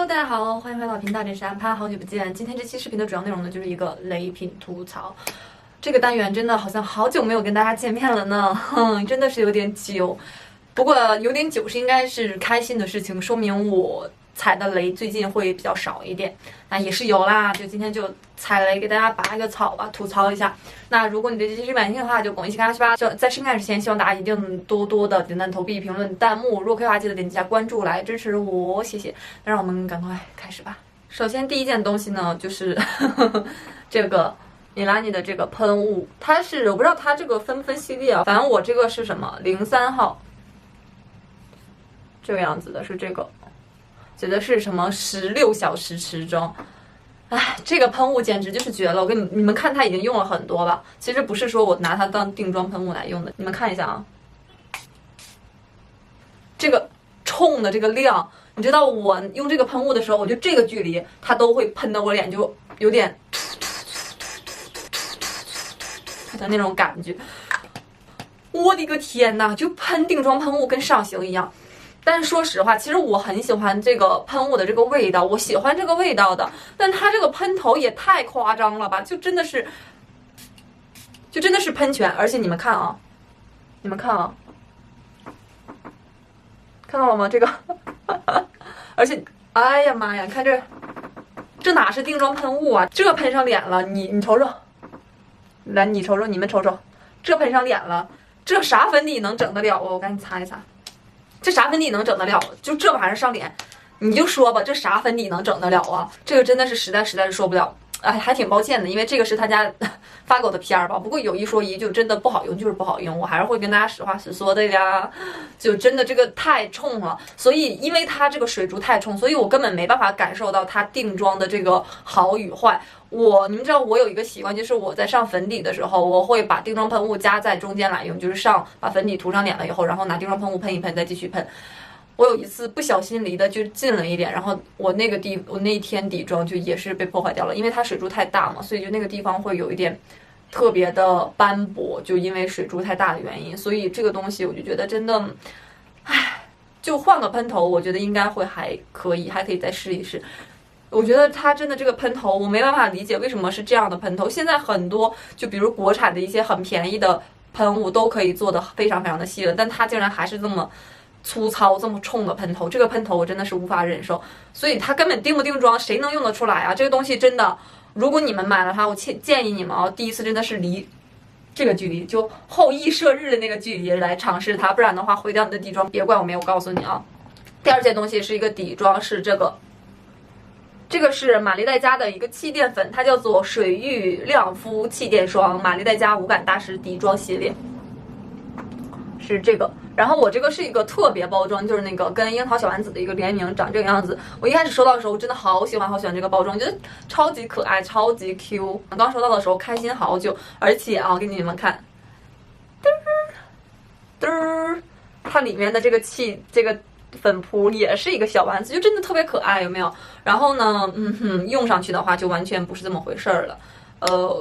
大家好，欢迎回到频道，这是安潘，好久不见。今天这期视频的主要内容呢，就是一个雷品吐槽。这个单元真的好像好久没有跟大家见面了呢，真的是有点久。不过有点久是应该是开心的事情，说明我踩的雷最近会比较少一点。那也是有啦，就今天就踩雷给大家拔一个草吧，吐槽一下。那如果你对这期视频感兴趣的话，就跟我一起看下去吧。就在视频开始之前，希望大家一定多多的点赞、投币、评论、弹幕。如果可以的话，记得点击一下关注来支持我，谢谢。那让我们赶快开始吧。首先第一件东西呢，就是这个米拉尼的这个喷雾，它是我不知道它这个分不分系列啊，反正我这个是什么03号，这个样子的，是这个。觉得是什么16小时持妆，哎，这个喷雾简直就是绝了！我跟你们看，它已经用了很多吧。其实不是说我拿它当定妆喷雾来用的，你们看一下啊，这个冲的这个量，你知道我用这个喷雾的时候，我就这个距离，它都会喷的我脸就有点的那种感觉。我的个天呐，就喷定妆喷雾跟上刑一样。但是说实话，其实我很喜欢这个喷雾的这个味道，我喜欢这个味道的。但它这个喷头也太夸张了吧，就真的是喷泉。而且你们看啊，看到了吗？这个，而且，哎呀妈呀，看这哪是定妆喷雾啊？这喷上脸了，你瞅瞅，来你瞅瞅，你们瞅瞅，这喷上脸了，这啥粉底能整得了啊？我赶紧擦一擦。这啥粉底能整得了？就这玩意儿上脸，你就说吧，这啥粉底能整得了啊？这个真的是实在是受不了。哎，还挺抱歉的，因为这个是他家发给我的片儿吧。不过有一说一，就真的不好用，就是不好用。我还是会跟大家实话实说的呀。就真的这个太冲了，所以因为它这个水珠太冲，所以我根本没办法感受到它定妆的这个好与坏。你们知道我有一个习惯，就是我在上粉底的时候，我会把定妆喷雾加在中间来用，就是把粉底涂上脸了以后，然后拿定妆喷雾喷一喷，再继续喷。我有一次不小心离的就近了一点，然后我那一天底妆就也是被破坏掉了，因为它水珠太大嘛，所以就那个地方会有一点特别的斑驳，就因为水珠太大的原因，所以这个东西我就觉得真的，唉，就换个喷头，我觉得应该会还可以再试一试。我觉得它真的这个喷头，我没办法理解为什么是这样的喷头。现在很多就比如国产的一些很便宜的喷雾都可以做的非常非常的细了，但它竟然还是这么粗糙这么冲的喷头，这个喷头我真的是无法忍受。所以它根本定不定妆谁能用得出来啊？这个东西真的，如果你们买了它，我建议你们第一次真的是离这个距离，就后羿射日的那个距离来尝试它，不然的话毁掉你的底妆，别怪我没有告诉你啊。第二件东西是一个底妆，是这个是玛丽黛佳的一个气垫粉，它叫做水玉亮肤气垫霜，玛丽黛佳无感大师底妆系列，是这个。然后我这个是一个特别包装，就是那个跟樱桃小丸子的一个联名，长这个样子。我一开始收到的时候真的好喜欢这个包装，觉得超级可爱，超级 Q。刚收到的时候开心好久，而且啊，我给你们看，嘚儿，它里面的这个粉扑也是一个小丸子，就真的特别可爱，有没有？然后呢，用上去的话就完全不是这么回事儿了。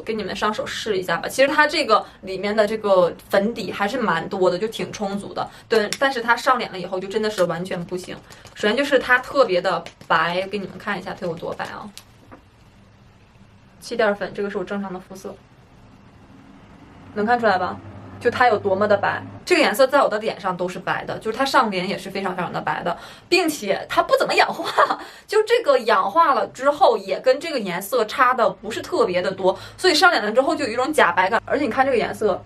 给你们上手试一下吧。其实它这个里面的这个粉底还是蛮多的，就挺充足的。对，但是它上脸了以后就真的是完全不行。首先就是它特别的白，给你们看一下它有多白啊！气垫粉，这个是我正常的肤色，能看出来吧？就它有多么的白，这个颜色在我的脸上都是白的，就是它上脸也是非常非常的白的，并且它不怎么氧化，就这个氧化了之后也跟这个颜色差的不是特别的多，所以上脸了之后就有一种假白感，而且你看这个颜色，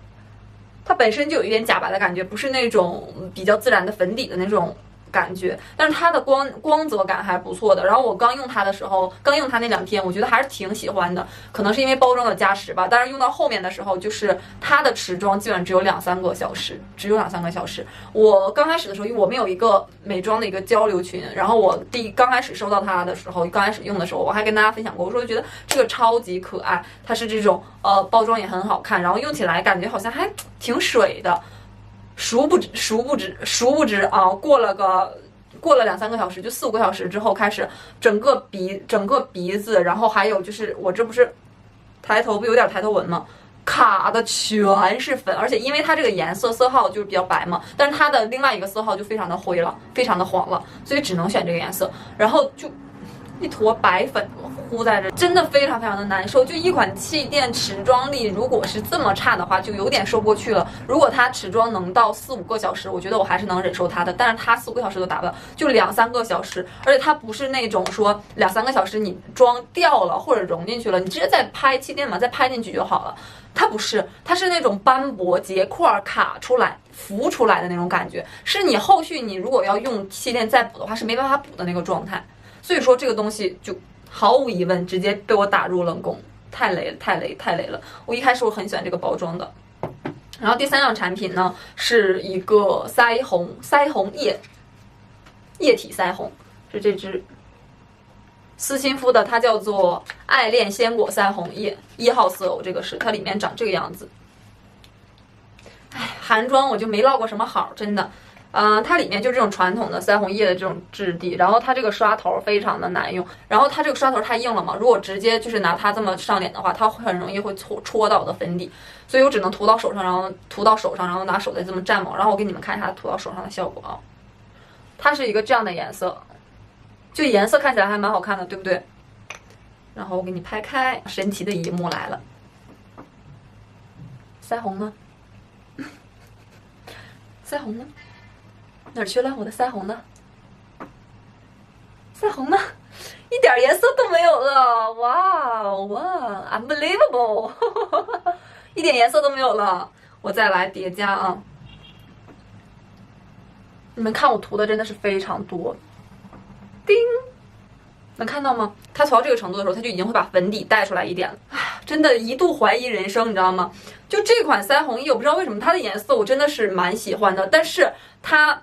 它本身就有一点假白的感觉，不是那种比较自然的粉底的那种感觉，但是它的光泽感还是不错的。然后我刚用它的时候，刚用它那2天，我觉得还是挺喜欢的，可能是因为包装的加持吧。但是用到后面的时候，就是它的持妆基本上只有2-3个小时，我刚开始的时候，因为我们有一个美妆的一个交流群，然后我刚开始收到它的时候，刚开始用的时候，我还跟大家分享过，我说觉得这个超级可爱，它是这种包装也很好看，然后用起来感觉好像还挺水的。殊不知啊，过了2-3个小时，就4-5个小时之后，开始整个鼻子，然后还有就是我这不是抬头不有点抬头纹吗？卡的全是粉，而且因为它这个颜色色号就是比较白嘛，但是它的另外一个色号就非常的灰了，非常的黄了，所以只能选这个颜色。然后就一坨白粉糊在这，真的非常非常的难受。就一款气垫持妆力，如果是这么差的话，就有点说不过去了。如果它持妆能到4、5个小时，我觉得我还是能忍受它的。但是它4、5个小时都达不到，就2、3个小时。而且它不是那种说2、3个小时你妆掉了或者融进去了，你直接再拍气垫嘛，再拍进去就好了。它不是，它是那种斑驳结块卡出来浮出来的那种感觉，是你后续你如果要用气垫再补的话是没办法补的那个状态。所以说这个东西就毫无疑问直接被我打入冷宫，太雷了，太雷，太雷了。我一开始我很喜欢这个包装的。然后第3样产品呢是一个腮红液体腮红，是这支斯琴肤的，它叫做爱恋鲜果腮红液1号色偶，这个是它里面长这个样子。哎，韩妆我就没落过什么好，真的。它里面就这种传统的腮红液的这种质地，然后它这个刷头非常的难用，然后它这个刷头太硬了嘛，如果直接就是拿它这么上脸的话，它很容易会戳到我的粉底，所以我只能涂到手上，然后拿手再这么蘸嘛。然后我给你们看一下涂到手上的效果啊，它是一个这样的颜色，就颜色看起来还蛮好看的，对不对？然后我给你拍开，神奇的一幕来了，腮红呢？腮红呢？哪儿去了我的腮红呢？腮红呢？一点颜色都没有了！哇 ，unbelievable， 一点颜色都没有了。我再来叠加啊！你们看我涂的真的是非常多，叮，能看到吗？它涂到这个程度的时候，它就已经会把粉底带出来一点了。真的一度怀疑人生，你知道吗？就这款腮红液，我不知道为什么它的颜色我真的是蛮喜欢的，但是它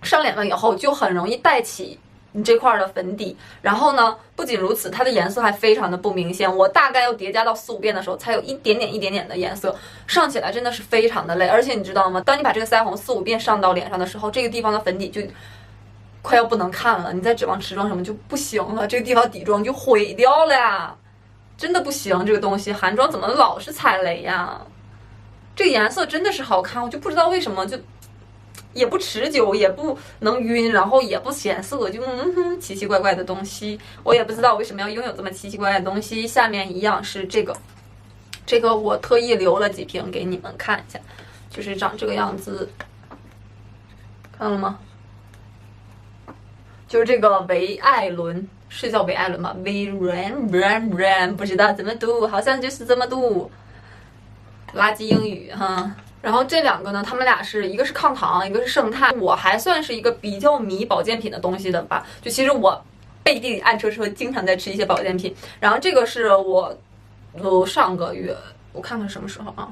上脸了以后就很容易带起你这块的粉底，然后呢，不仅如此，它的颜色还非常的不明显。我大概要叠加到4、5遍的时候，才有一点点的颜色，上起来真的是非常的累。而且你知道吗？当你把这个腮红4、5遍上到脸上的时候，这个地方的粉底就快要不能看了，你再指望持妆什么就不行了，这个地方底妆就毁掉了呀，真的不行。这个东西韩妆怎么老是踩雷呀？这个颜色真的是好看，我就不知道为什么就。也不持久，也不能晕，然后也不显色，就奇奇怪怪的东西。我也不知道为什么要拥有这么奇奇怪怪的东西。下面一样是这个我特意留了几瓶给你们看一下，就是长这个样子，看了吗？就是这个维艾伦，是叫维艾伦吗？维然不知道怎么读，好像就是这么读。垃圾英语哈。然后这2个呢，他们俩是一个是抗糖，一个是胜肽。我还算是一个比较迷保健品的东西的吧，就其实我背地里暗戳戳经常在吃一些保健品。然后这个是我上个月，我看看什么时候啊？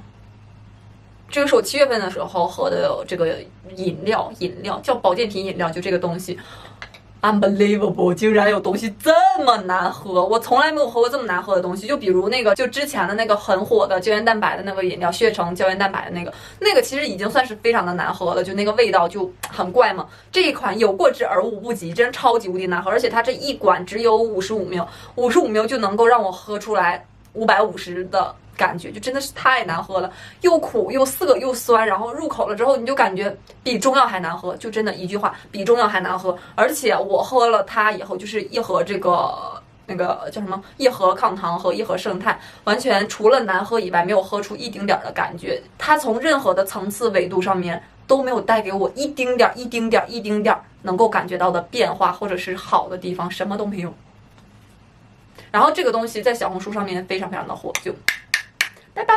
这个是我7月份的时候喝的这个饮料叫保健品饮料，就这个东西。Unbelievable， 竟然有东西这么难喝，我从来没有喝过这么难喝的东西。就比如那个，就之前的那个很火的胶原蛋白的那个饮料，血橙胶原蛋白的那个其实已经算是非常的难喝了，就那个味道就很怪嘛。这一款有过之而无不及，真超级无敌难喝，而且它这一管只有55ml就能够让我喝出来550的感觉，就真的是太难喝了，又苦又涩又酸，然后入口了之后你就感觉比中药还难喝，就真的一句话，比中药还难喝。而且我喝了它以后，就是一盒这个那个叫什么，一盒抗糖和一盒胜肽，完全除了难喝以外，没有喝出一丁点的感觉。它从任何的层次维度上面都没有带给我一丁点能够感觉到的变化或者是好的地方，什么都没有。然后这个东西在小红书上面非常非常的火，就拜拜。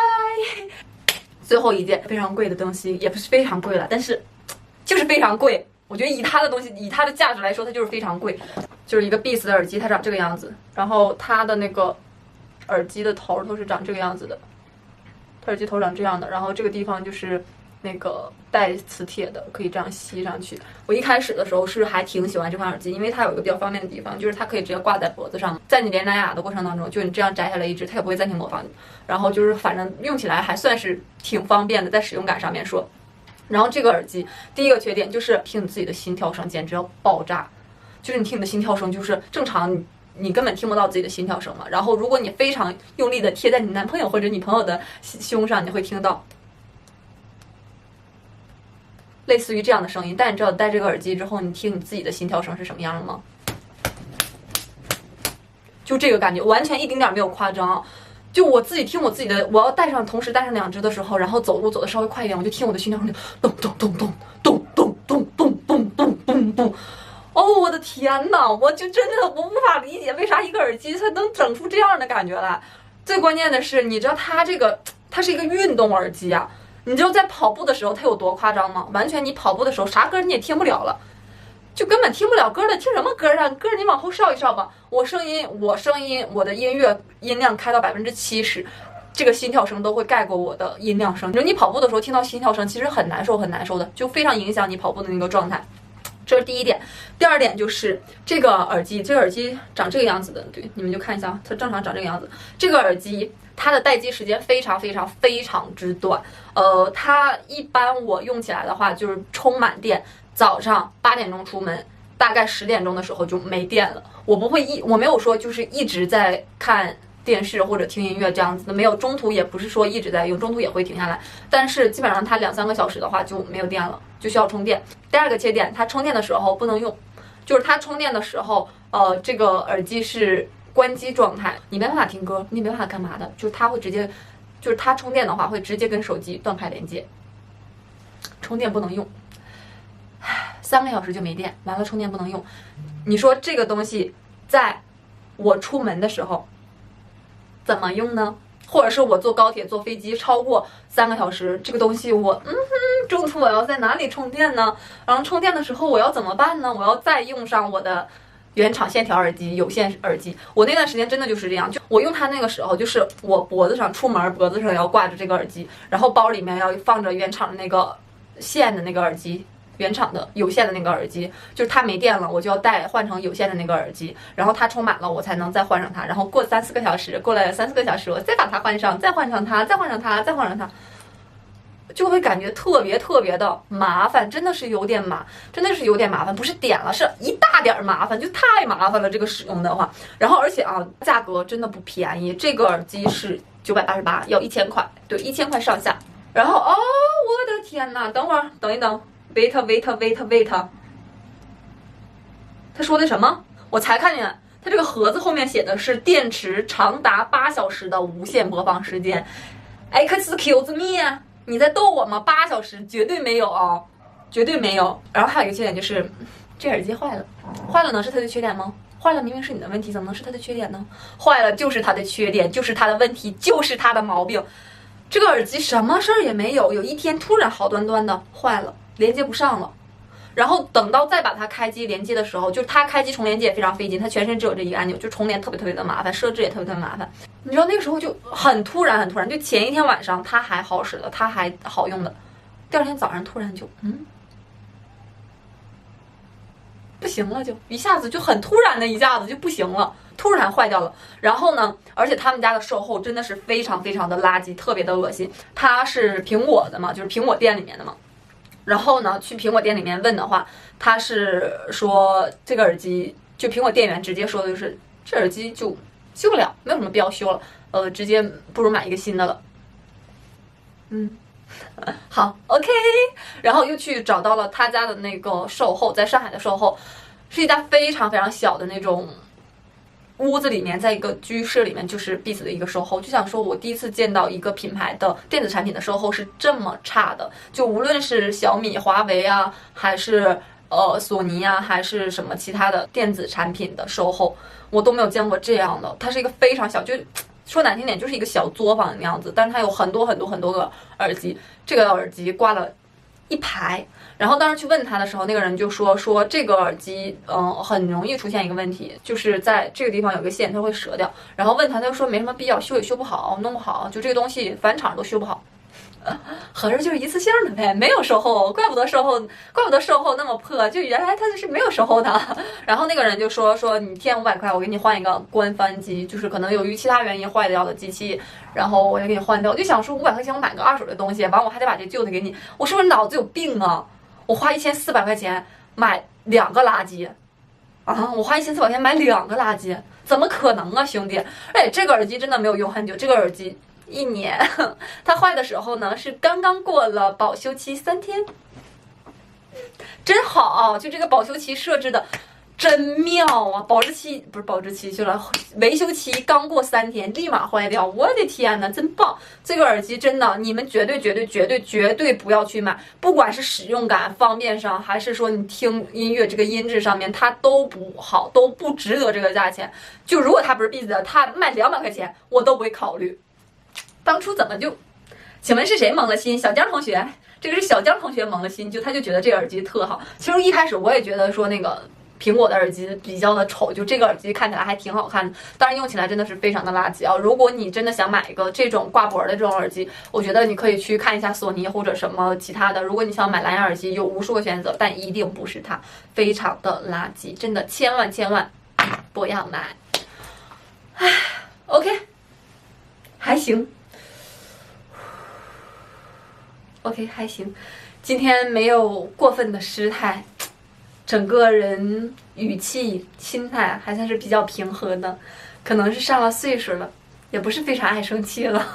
最后一件非常贵的东西，也不是非常贵了，但是就是非常贵。我觉得以它的东西，以它的价值来说，它就是非常贵。就是一个 Beats 的耳机，它长这个样子，然后它的那个耳机的头都是长这个样子的，它耳机头长这样的，然后这个地方就是那个带磁铁的，可以这样吸上去。我一开始的时候是还挺喜欢这款耳机，因为它有一个比较方便的地方，就是它可以直接挂在脖子上，在你连蓝牙的过程当中，就你这样摘下来一只，它也不会暂停播放。然后就是反正用起来还算是挺方便的，在使用感上面说。然后这个耳机第一个缺点就是听你自己的心跳声简直要爆炸，就是你听你的心跳声就是正常你根本听不到自己的心跳声嘛。然后如果你非常用力的贴在你男朋友或者女朋友的胸上，你会听到类似于这样的声音。但你知道戴这个耳机之后，你听你自己的心跳声是什么样的吗？就这个感觉，完全一丁点没有夸张。就我自己听我自己的，我要戴上，同时戴上2只的时候，然后走路走的稍微快一点，我就听我的心跳声就咚咚咚咚咚咚咚咚咚咚咚咚。哦，我的天呐，我就真的我无法理解为啥一个耳机它能整出这样的感觉来。最关键的是，你知道它是一个运动耳机啊，你知道在跑步的时候它有多夸张吗？完全你跑步的时候啥歌你也听不了了。就根本听不了歌了，听什么歌啊？歌你往后稍一稍吧。我的音乐音量开到70%，这个心跳声都会盖过我的音量声。就你跑步的时候听到心跳声，其实很难受，很难受的，就非常影响你跑步的那个状态。这是第一点。第二点就是这个耳机长这个样子的，对，你们就看一下，它正常长这个样子。这个耳机它的待机时间非常之短，它一般我用起来的话就是充满电。早上8点钟出门，大概10点钟的时候就没电了。我没有说就是一直在看电视或者听音乐这样子的，没有，中途也不是说一直在用，中途也会停下来。但是基本上它2-3个小时的话就没有电了，就需要充电。第二个缺点，它充电的时候不能用，就是它充电的时候，这个耳机是关机状态，你没办法听歌，你没办法干嘛的，就是它会直接，就是它充电的话会直接跟手机断开连接，充电不能用。3个小时就没电，完了充电不能用。你说这个东西在我出门的时候怎么用呢？或者是我坐高铁坐飞机超过3个小时，这个东西中途我要在哪里充电呢？然后充电的时候我要怎么办呢？我要再用上我的原厂线条耳机、有线耳机。我那段时间真的就是这样，就我用它那个时候，就是我出门脖子上要挂着这个耳机，然后包里面要放着原厂的那个线的那个耳机。原厂的有线的那个耳机，就是它没电了，我就要换成有线的那个耳机，然后它充满了，我才能再换上它，然后过了3-4个小时，我再把它换上，再换上它，就会感觉特别的麻烦，真的是有点麻烦，不是点了，是一大点麻烦，就太麻烦了，这个使用的话。然后而且价格真的不便宜，这个耳机是988，要1000块，对，1000块上下。然后我的天呐，等一等。wait， 他说的什么？我才看见，他这个盒子后面写的是电池长达8小时的无线播放时间。Excuse me， 你在逗我吗？8小时绝对没有啊，绝对没有。然后还有一个缺点就是这耳机坏了呢，是它的缺点吗？坏了明明是你的问题，怎么能是它的缺点呢？坏了就是它的缺点，就是它的问题，就是它的毛病。这个耳机什么事儿也没有，有一天突然好端端的坏了。连接不上了，然后等到再把它开机连接的时候，就是它开机重连接也非常费劲，它全身只有这一个按钮，就重连特别的麻烦，设置也特别麻烦。你知道那个时候就很突然，就前一天晚上它还好使的，它还好用的，第二天早上突然就不行了，就一下子就很突然的一下子就不行了，突然坏掉了。然后呢，而且他们家的售后真的是非常的垃圾，特别的恶心。它是苹果的嘛，就是苹果店里面的嘛。然后呢，去苹果店里面问的话，他是说这个耳机，就苹果店员直接说的就是这耳机就修不了，没有什么必要修了，直接不如买一个新的了。好 ，OK， 然后又去找到了他家的那个售后，在上海的售后，是一家非常小的那种屋子里面，在一个居室里面，就是彼此的一个售后。就想说我第一次见到一个品牌的电子产品的售后是这么差的，就无论是小米、华为啊，还是索尼啊，还是什么其他的电子产品的售后，我都没有见过这样的。它是一个非常小，就说难听点就是一个小作坊的样子，但是它有很多个耳机，这个耳机挂了一排。然后当时去问他的时候，那个人就说这个耳机很容易出现一个问题，就是在这个地方有个线它会折掉。然后问他，他就说没什么必要，修也修不好，弄不好，就这个东西返厂都修不好。合着就是一次性的呗，没有售后，怪不得售后那么破，就原来它就是没有售后的。然后那个人就说你添500块，我给你换一个官方机，就是可能由于其他原因坏掉的机器，然后我就给你换掉。我就想说500块钱我买个二手的东西，完我还得把这旧的给你，我是不是脑子有病啊？我花1400块钱买2个垃圾啊！我花1400块钱买2个垃圾，怎么可能啊，兄弟！这个耳机真的没有用很久，这个耳机1年，它坏的时候呢是刚刚过了保修期3天，真好，就这个保修期设置的真妙啊！保质期不是保质期去了，维修期刚过3天，立马坏掉。我的天呐，真棒！这个耳机真的，你们绝对不要去买，不管是使用感、方便上，还是说你听音乐这个音质上面，它都不好，都不值得这个价钱。就如果它不是 Beats 的，它卖200块钱，我都不会考虑。当初怎么就？请问是谁蒙了心？小江同学，这个是小江同学蒙了心，他就觉得这个耳机特好。其实一开始我也觉得说那个苹果的耳机比较的丑，就这个耳机看起来还挺好看的，当然用起来真的是非常的垃圾啊！如果你真的想买一个这种挂脖的这种耳机，我觉得你可以去看一下索尼或者什么其他的。如果你想买蓝牙耳机，有无数个选择，但一定不是它，非常的垃圾，真的千万不要买。唉 ，OK， 还行。OK， 还行，今天没有过分的失态，整个人语气、心态还算是比较平和的，可能是上了岁数了，也不是非常爱生气了。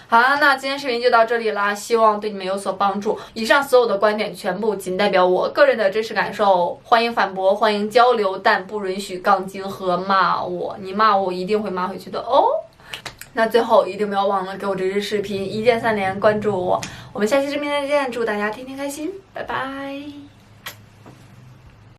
好了，那今天视频就到这里啦，希望对你们有所帮助。以上所有的观点全部仅代表我个人的真实感受，欢迎反驳，欢迎交流，但不允许杠精和骂我，你骂我一定会骂回去的哦。那最后一定不要忘了给我这支视频1键3连，关注我。我们下期视频再见，祝大家天天开心，拜拜。